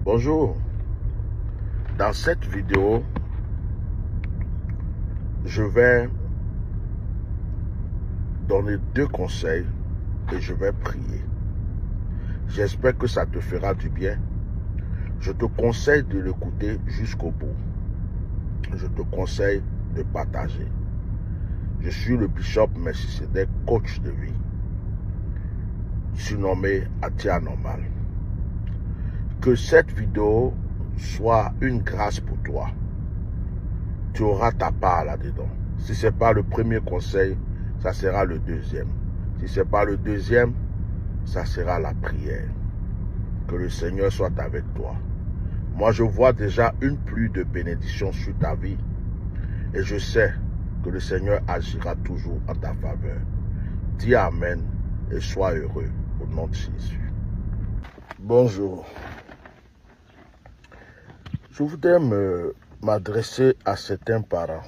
Bonjour, dans cette vidéo, je vais donner 2 conseils et je vais prier. J'espère que ça te fera du bien. Je te conseille de l'écouter jusqu'au bout. Je te conseille de partager. Je suis le bishop Melchisedec, coach de vie, surnommé Atia Normal. Que cette vidéo soit une grâce pour toi. Tu auras ta part là-dedans. Si ce n'est pas le premier conseil, ça sera le deuxième. Si ce n'est pas le deuxième, ça sera la prière. Que le Seigneur soit avec toi. Moi, je vois déjà une pluie de bénédictions sur ta vie. Et je sais que le Seigneur agira toujours en ta faveur. Dis Amen et sois heureux au nom de Jésus. Bonjour. Je voudrais m'adresser à certains parents.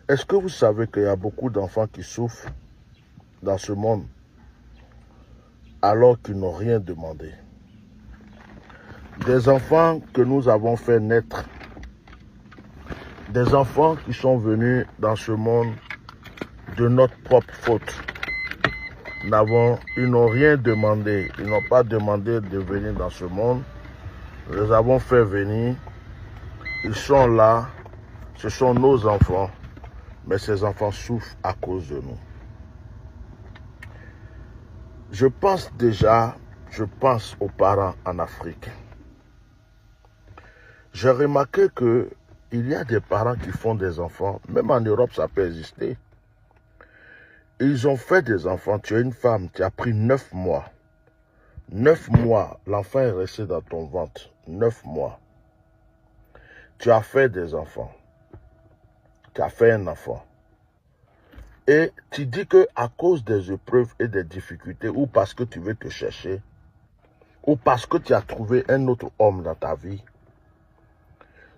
Est-ce que vous savez qu'il y a beaucoup d'enfants qui souffrent dans ce monde alors qu'ils n'ont rien demandé? Des enfants que nous avons fait naître, des enfants qui sont venus dans ce monde de notre propre faute. Ils n'ont rien demandé, ils n'ont pas demandé de venir dans ce monde. Nous les avons fait venir, ils sont là, ce sont nos enfants, mais ces enfants souffrent à cause de nous. Je pense aux parents en Afrique. J'ai remarqué qu'il y a des parents qui font des enfants, même en Europe ça peut exister. Ils ont fait des enfants, tu es une femme, tu as pris 9 mois. 9 mois, l'enfant est resté dans ton ventre. 9 mois. Tu as fait des enfants. Tu as fait un enfant. Et tu dis que à cause des épreuves et des difficultés, ou parce que tu veux te chercher, ou parce que tu as trouvé un autre homme dans ta vie,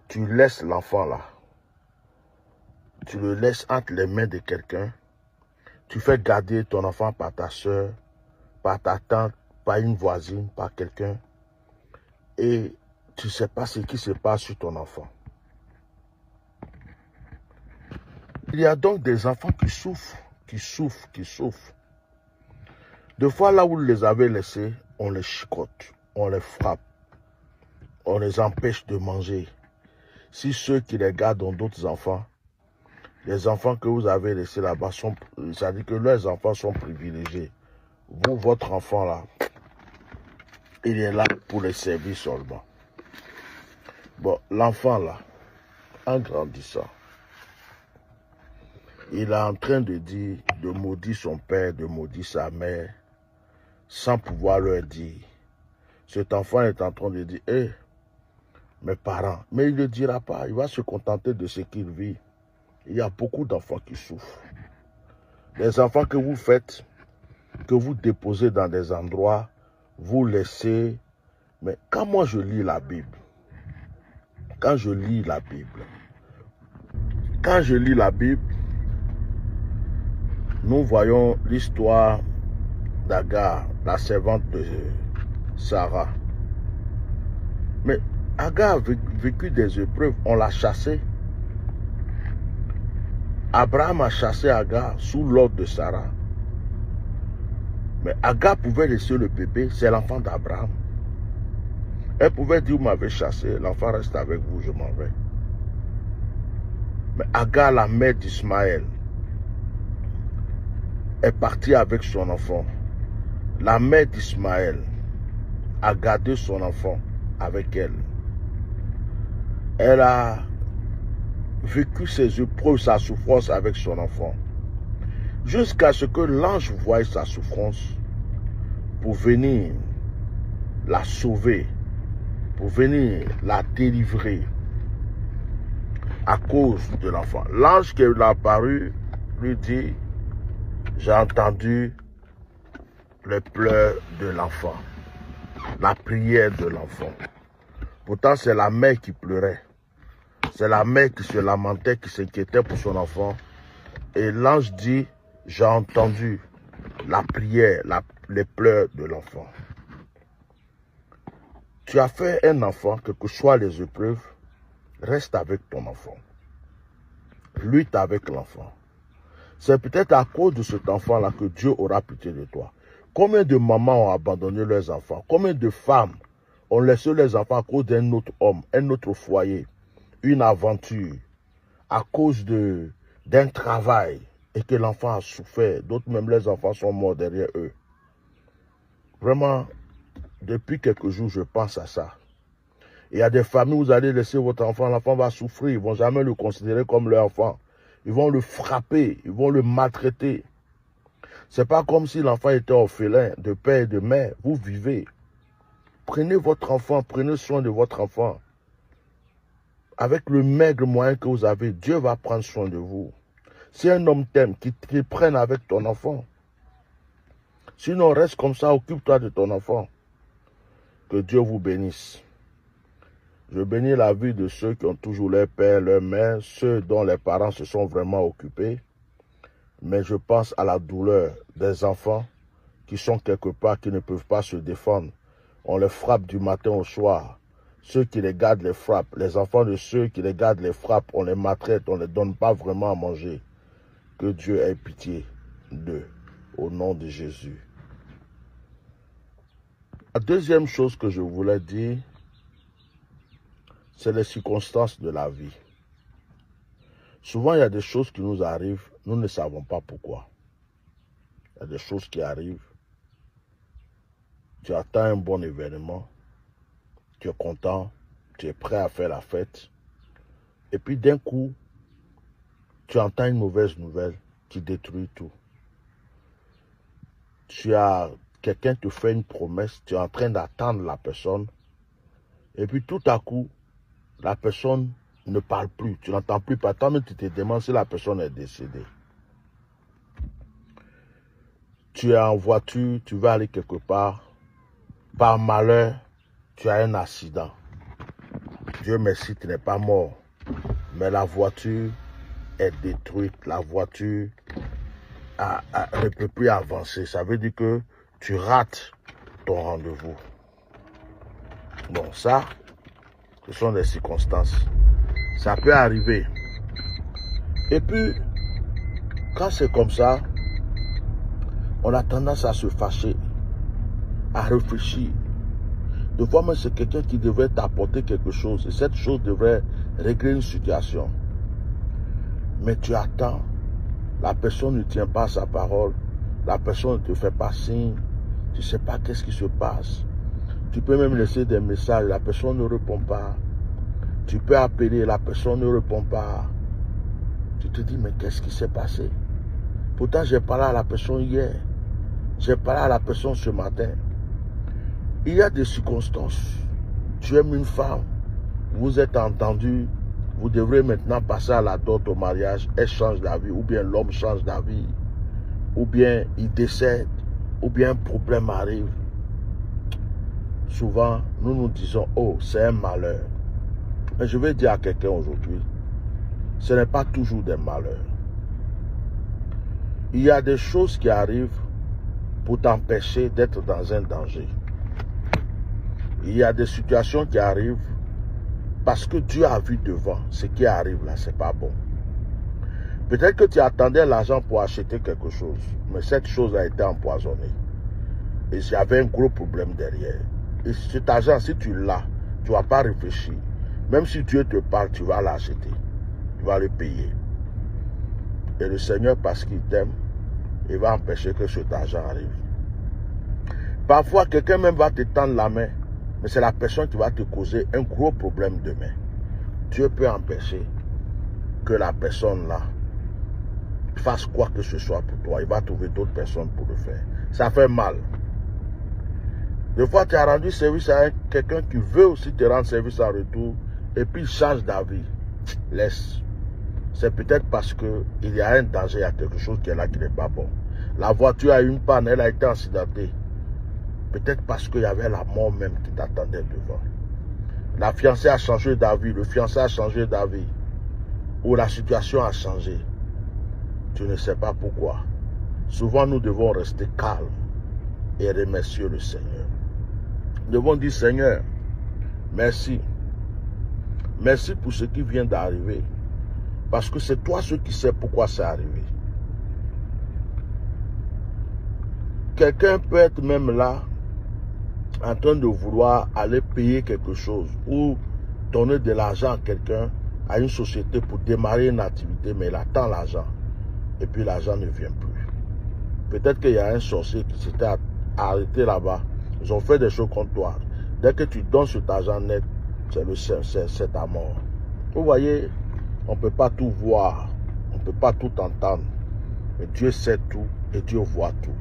tu laisses l'enfant là. Tu le laisses entre les mains de quelqu'un. Tu fais garder ton enfant par ta soeur, par ta tante, par une voisine, par quelqu'un. Et tu ne sais pas ce qui se passe sur ton enfant. Il y a donc des enfants qui souffrent. Des fois, là où vous les avez laissés, on les chicote, on les frappe, on les empêche de manger. Si ceux qui les gardent ont d'autres enfants, les enfants que vous avez laissés là-bas, ça dit que leurs enfants sont privilégiés. Vous, votre enfant là, il est là pour les servir seulement. Bon, l'enfant là, en grandissant, il est en train de dire, de maudire son père, de maudire sa mère, sans pouvoir leur dire. Cet enfant est en train de dire, hé, mes parents, mais il ne le dira pas, il va se contenter de ce qu'il vit. Il y a beaucoup d'enfants qui souffrent. Les enfants que vous faites, que vous déposez dans des endroits, vous laissez. Mais quand moi je lis la Bible, quand je lis la Bible, nous voyons l'histoire d'Agar, la servante de Sarah. Mais Agar a vécu des épreuves, on l'a chassée. Abraham a chassé Agar sous l'ordre de Sarah. Mais Agar pouvait laisser le bébé, c'est l'enfant d'Abraham. Elle pouvait dire, vous m'avez chassé, l'enfant reste avec vous, je m'en vais. Mais Agar, la mère d'Ismaël, est partie avec son enfant. La mère d'Ismaël a gardé son enfant avec elle. Elle a vécu ses épreuves, sa souffrance avec son enfant. Jusqu'à ce que l'ange voie sa souffrance pour venir la sauver, pour venir la délivrer à cause de l'enfant. L'ange qui est apparu lui dit, j'ai entendu les pleurs de l'enfant, la prière de l'enfant. Pourtant, c'est la mère qui pleurait. C'est la mère qui se lamentait, qui s'inquiétait pour son enfant. Et l'ange dit, j'ai entendu la prière, les pleurs de l'enfant. Tu as fait un enfant, quelles que soient les épreuves, reste avec ton enfant. Lutte avec l'enfant. C'est peut-être à cause de cet enfant-là que Dieu aura pitié de toi. Combien de mamans ont abandonné leurs enfants? Combien de femmes ont laissé leurs enfants à cause d'un autre homme, un autre foyer, une aventure, à cause d'un travail, et que l'enfant a souffert. D'autres même, les enfants sont morts derrière eux. Vraiment, depuis quelques jours, je pense à ça. Il y a des familles où vous allez laisser votre enfant, l'enfant va souffrir, ils ne vont jamais le considérer comme leur enfant. Ils vont le frapper, ils vont le maltraiter. Ce n'est pas comme si l'enfant était orphelin de père et de mère. Vous vivez. Prenez votre enfant, prenez soin de votre enfant. Avec le maigre moyen que vous avez, Dieu va prendre soin de vous. Si un homme t'aime, qu'il prenne avec ton enfant. Sinon, reste comme ça, occupe-toi de ton enfant. Que Dieu vous bénisse. Je bénis la vie de ceux qui ont toujours leur père, leur mère, ceux dont les parents se sont vraiment occupés. Mais je pense à la douleur des enfants qui sont quelque part, qui ne peuvent pas se défendre. On les frappe du matin au soir. Ceux qui les gardent les frappent. Les enfants de ceux qui les gardent les frappent. On les maltraite, on ne les donne pas vraiment à manger. Que Dieu ait pitié d'eux. Au nom de Jésus. La deuxième chose que je voulais dire, c'est les circonstances de la vie. Souvent, il y a des choses qui nous arrivent, nous ne savons pas pourquoi. Il y a des choses qui arrivent. Tu attends un bon événement, tu es content, tu es prêt à faire la fête. Et puis d'un coup, tu entends une mauvaise nouvelle qui détruit tout. Quelqu'un te fait une promesse, tu es en train d'attendre la personne. Et puis tout à coup, la personne ne parle plus, tu n'entends plus parler. Toi-même, tu te demandes si la personne est décédée. Tu es en voiture, tu vas aller quelque part. Par malheur, tu as un accident. Dieu merci, tu n'es pas mort. Mais la voiture est détruite. La voiture ne peut plus avancer. Ça veut dire que tu rates ton rendez-vous. Bon, ça, ce sont des circonstances. Ça peut arriver. Et puis, quand c'est comme ça, on a tendance à se fâcher, à réfléchir. De fois même, c'est quelqu'un qui devrait t'apporter quelque chose. Et cette chose devrait régler une situation. Mais tu attends. La personne ne tient pas sa parole. La personne ne te fait pas signe. Tu ne sais pas qu'est-ce qui se passe. Tu peux même laisser des messages. La personne ne répond pas. Tu peux appeler. La personne ne répond pas. Tu te dis, mais qu'est-ce qui s'est passé? Pourtant, j'ai parlé à la personne hier. J'ai parlé à la personne ce matin. Il y a des circonstances. Tu aimes une femme. Vous êtes entendu. Vous devrez maintenant passer à la dot au mariage. Elle change d'avis. Ou bien l'homme change d'avis. Ou bien il décède. Ou bien un problème arrive. Souvent, nous nous disons, oh, c'est un malheur. Mais je vais dire à quelqu'un aujourd'hui, ce n'est pas toujours des malheurs. Il y a des choses qui arrivent pour t'empêcher d'être dans un danger. Il y a des situations qui arrivent parce que Dieu a vu devant. Ce qui arrive là, ce n'est pas bon. Peut-être que tu attendais l'argent pour acheter quelque chose, mais cette chose a été empoisonnée. Et il y avait un gros problème derrière. Et cet argent, si tu l'as, tu ne vas pas réfléchir. Même si Dieu te parle, tu vas l'acheter. Tu vas le payer. Et le Seigneur, parce qu'il t'aime, il va empêcher que cet argent arrive. Parfois, quelqu'un même va te tendre la main, mais c'est la personne qui va te causer un gros problème demain. Dieu peut empêcher que la personne là fasse quoi que ce soit pour toi. Il va trouver d'autres personnes pour le faire. Ça fait mal. Des fois, tu as rendu service à quelqu'un qui veut aussi te rendre service en retour et puis il change d'avis. Laisse. C'est peut-être parce qu'il y a un danger, il y a quelque chose qui est là qui n'est pas bon. La voiture a eu une panne, elle a été accidentée. Peut-être parce qu'il y avait la mort même qui t'attendait devant. La fiancée a changé d'avis, le fiancé a changé d'avis. Ou la situation a changé. Tu ne sais pas pourquoi. Souvent, nous devons rester calmes et remercier le Seigneur. Nous devons dire, Seigneur, Merci. Merci pour ce qui vient d'arriver. Parce que c'est toi qui sais pourquoi c'est arrivé. Quelqu'un peut être même là, en train de vouloir aller payer quelque chose ou donner de l'argent à quelqu'un, à une société pour démarrer une activité, mais il attend l'argent. Et puis l'argent ne vient plus. Peut-être qu'il y a un sorcier qui s'était arrêté là-bas. Ils ont fait des choses contre toi. Dès que tu donnes cet argent net, c'est ta mort. Vous voyez, on ne peut pas tout voir. On ne peut pas tout entendre. Mais Dieu sait tout et Dieu voit tout.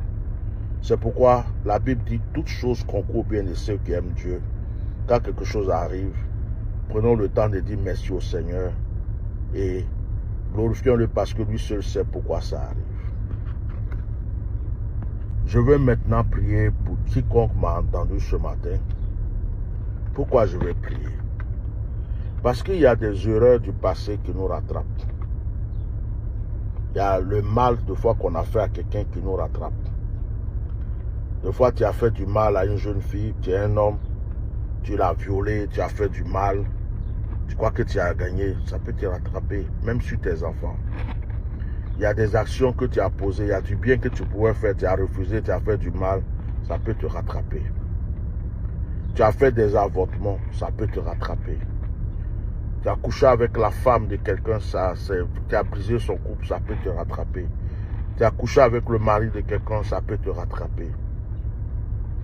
C'est pourquoi la Bible dit toutes choses concourent bien de ceux qui aiment Dieu. Quand quelque chose arrive, prenons le temps de dire merci au Seigneur et glorifions-le parce que lui seul sait pourquoi ça arrive. Je veux maintenant prier pour quiconque m'a entendu ce matin. Pourquoi je vais prier? Parce qu'il y a des erreurs du passé qui nous rattrapent. Il y a le mal de fois qu'on a fait à quelqu'un qui nous rattrape. Des fois, tu as fait du mal à une jeune fille, tu es un homme, tu l'as violée, tu as fait du mal, tu crois que tu as gagné, ça peut te rattraper, même sur tes enfants. Il y a des actions que tu as posées, il y a du bien que tu pouvais faire, tu as refusé, tu as fait du mal, ça peut te rattraper. Tu as fait des avortements, ça peut te rattraper. Tu as couché avec la femme de quelqu'un, tu as brisé son couple, ça peut te rattraper. Tu as couché avec le mari de quelqu'un, ça peut te rattraper.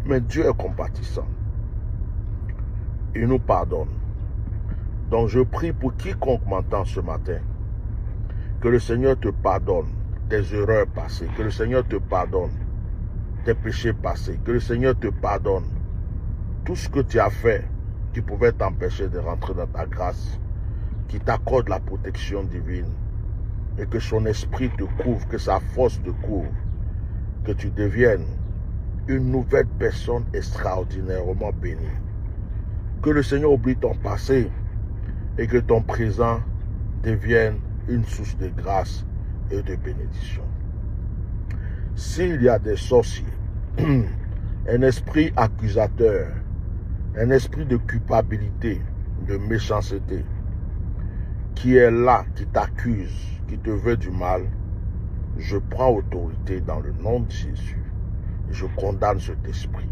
Mais Dieu est compatissant. Il nous pardonne. Donc je prie pour quiconque m'entend ce matin. Que le Seigneur te pardonne tes erreurs passées. Que le Seigneur te pardonne tes péchés passés. Que le Seigneur te pardonne tout ce que tu as fait qui pouvait t'empêcher de rentrer dans ta grâce. Qui t'accorde la protection divine. Et que son esprit te couvre, que sa force te couvre. Que tu deviennes une nouvelle personne extraordinairement bénie. Que le Seigneur oublie ton passé et que ton présent devienne une source de grâce et de bénédiction. S'il y a des sorciers, un esprit accusateur, un esprit de culpabilité, de méchanceté, qui est là, qui t'accuse, qui te veut du mal, je prends autorité dans le nom de Jésus. Je condamne cet esprit.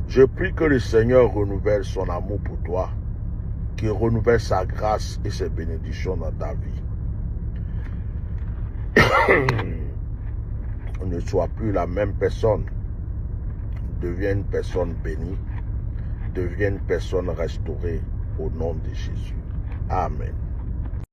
Je prie que le Seigneur renouvelle son amour pour toi, qu'il renouvelle sa grâce et ses bénédictions dans ta vie. Ne sois plus la même personne. Deviens une personne bénie. Deviens une personne restaurée au nom de Jésus. Amen.